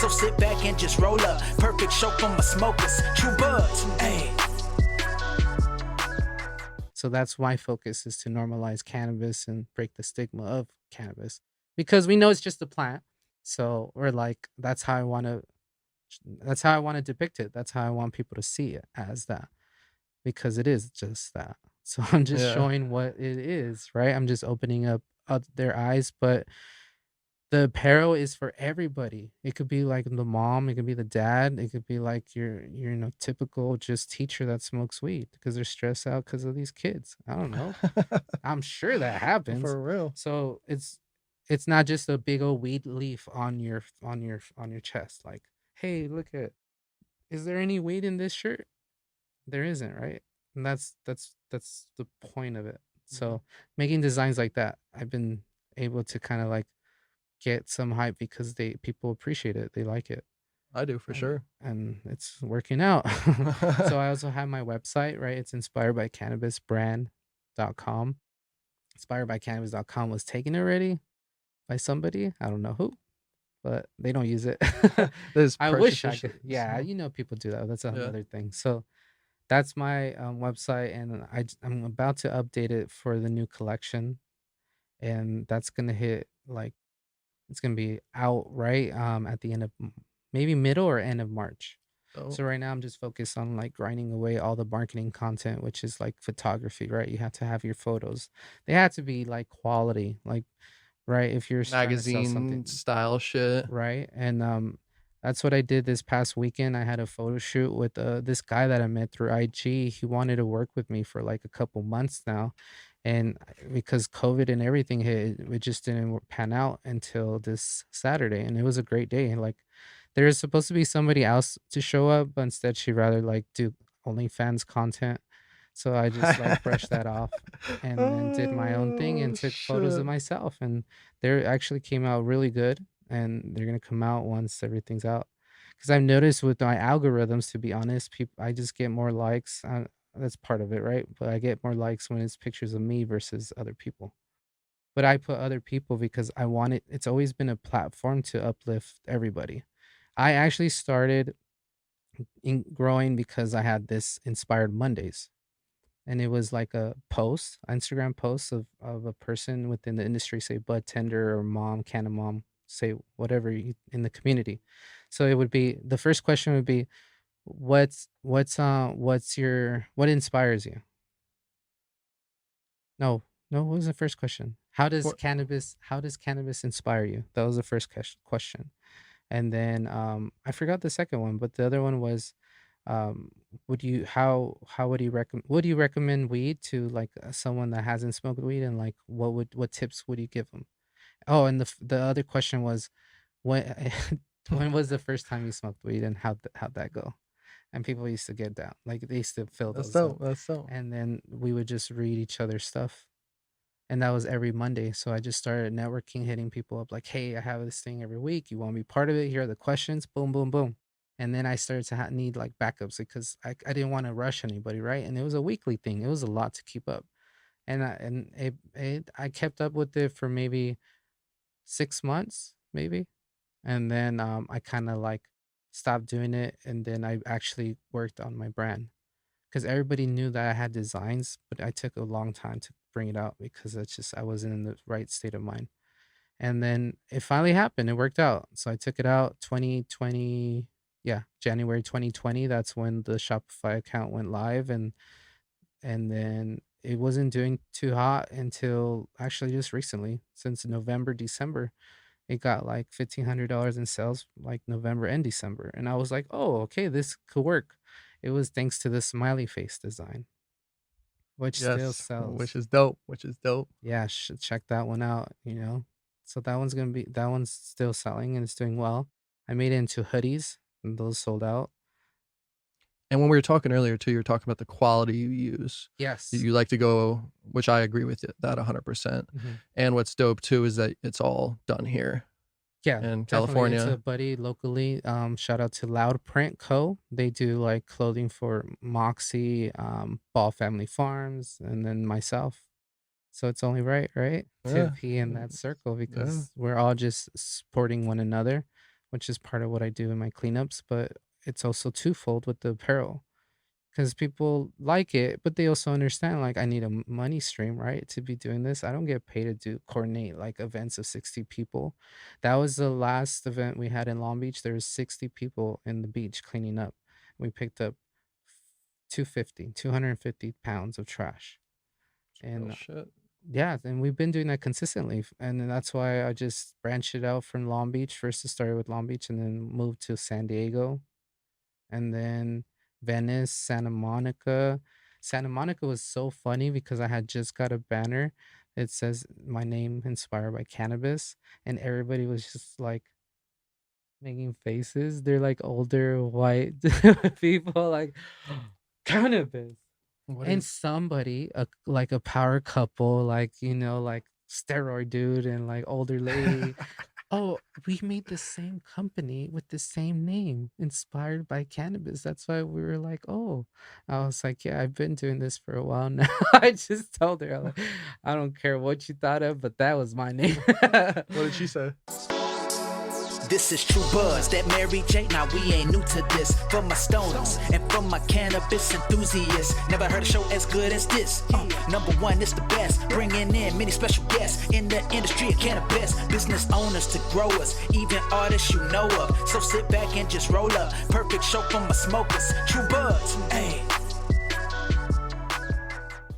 So sit back and just roll up. Perfect show for my smokers. True buds. Hey. So that's my focus, is to normalize cannabis and break the stigma of cannabis, because we know it's just a plant. So we're like, that's how I want to depict it. That's how I want people to see it, as that, because it is just that. So I'm just Yeah. showing what it is, right? I'm just opening up their eyes, but the apparel is for everybody. It could be like the mom, it could be the dad, it could be like your typical just teacher that smokes weed because they're stressed out because of these kids. I don't know. I'm sure that happens. For real. So it's not just a big old weed leaf on your chest. Like, hey, look at, is there any weed in this shirt? There isn't, right? And that's the point of it. Mhm. So making designs like that, I've been able to kind of like get some hype because people appreciate it. They like it. I do for And sure. and it's working out. So I also have my website, right? It's inspired by cannabis brand.com. Inspiredbycannabis.com was taken already by somebody. I don't know who, but they don't use it. There's I wish I purchases. could. Yeah, people do that. That's Yeah. another thing. So that's my website, and I'm about to update it for the new collection, and that's gonna hit like, it's gonna be out right at the end of maybe middle or end of March. So So right now I'm just focused on like grinding away all the marketing content, which is like photography, right? You have to have your photos. They have to be like quality, like, right, if you're trying to sell magazine something, style shit. right? And that's what I did this past weekend. I had a photo shoot with this guy that I met through IG. He wanted to work with me for like a couple months now, and because COVID and everything hit, it just didn't pan out until this Saturday, and it was a great day. Like, there was supposed to be somebody else to show up, but instead she rather like do OnlyFans content. So I just like brushed that off and then did my own thing Oh and took photos of shit. myself, and they actually came out really good, and they're gonna come out once everything's out. Because I've noticed with my algorithms, to be honest, people, I just get more likes. That's part of it, right? But I get more likes when it's pictures of me versus other people. But I put other people because I want it. It's always been a platform to uplift everybody. I actually started in growing because I had this Inspired Mondays, and it was like a post, Instagram post of a person within the industry, say bud tender or mom, canna mom, say whatever in the community. So it would be, the first question would be, what inspires you? No, no, what was the first question? What How does cannabis inspire you? That was the first question. And then I forgot the second one, but the other one was, um would you how would you recommend weed to like someone that hasn't smoked weed, and like what tips would you give them? Oh, and the other question was, when when was the first time you smoked weed, and how'd that go? And people used to get down, like they used to fill that's those dope. up, That's dope. and then we would just read each other's stuff, and that was every Monday. So I just started networking, hitting people up like, "Hey, I have this thing every week. You want to be part of it? Here are the questions." Boom, boom, boom. And then I started to need like backups because I didn't want to rush anybody, right? And it was a weekly thing. It was a lot to keep up, and I kept up with it for maybe 6 months, maybe, and then I kind of like stopped doing it, and then I actually worked on my brand because everybody knew that I had designs, but I took a long time to bring it out because it's just I wasn't in the right state of mind. And then it finally happened. It worked out. So I took it out 2020, yeah, January 2020. That's when the Shopify account went live, and then it wasn't doing too hot until actually just recently, since November, December. It got like $1,500 in sales like November and December. And I was like, "Oh, okay, this could work." It was thanks to the smiley face design, which still Yes, which sells. is dope. Which is dope. Yeah, should check that one out. So that one's still selling and it's doing well. I made it into hoodies and those sold out. And when we were talking earlier too, you were talking about the quality you use. Yes. You like to go, which I agree with that 100%. Mhm. And what's dope too is that it's all done here Yeah, in definitely. It's a California. buddy locally. Shout out to Loud Print Co. They do like clothing for Moxie, Ball Family Farms, and then myself. So it's only right, right, to Yeah. be in that circle Yeah. because we're all just supporting one another. which is part of what I do in my cleanups, but it's also twofold with the apparel because people like it, but they also understand like I need a money stream, right, to be doing this. I don't get paid to do coordinate like events of 60 people. That was the last event we had in Long Beach. There was 60 people in the beach cleaning up. We picked up 250 pounds of trash. Real And shit. yeah, and we've been doing that consistently. And then that's why I just branched it out from Long Beach. First, it started with Long Beach and then moved to San Diego and then Venice, Santa Monica. Santa Monica was so funny because I had just got a banner. It says my name inspired by cannabis, and everybody was just like making faces. They're like older white people, like cannabis. What And is somebody, like a power couple, like like steroid dude and like older lady. Oh, we made the same company with the same name, Inspired by Cannabis. That's why we were like, oh, I was like, yeah, I've been doing this for a while now. I just told her, like, I don't care what you thought of, but that was my name. what did she say? This is True Buzz, that Mary J. Now we ain't new to this. For my stoners and for my cannabis enthusiasts, never heard a show as good as this. Number one, it's the best, bringing in many special guests in the industry of cannabis. Business owners to growers, even artists you know of. So sit back and just roll up. Perfect show for my smokers. True Buzz, ayy.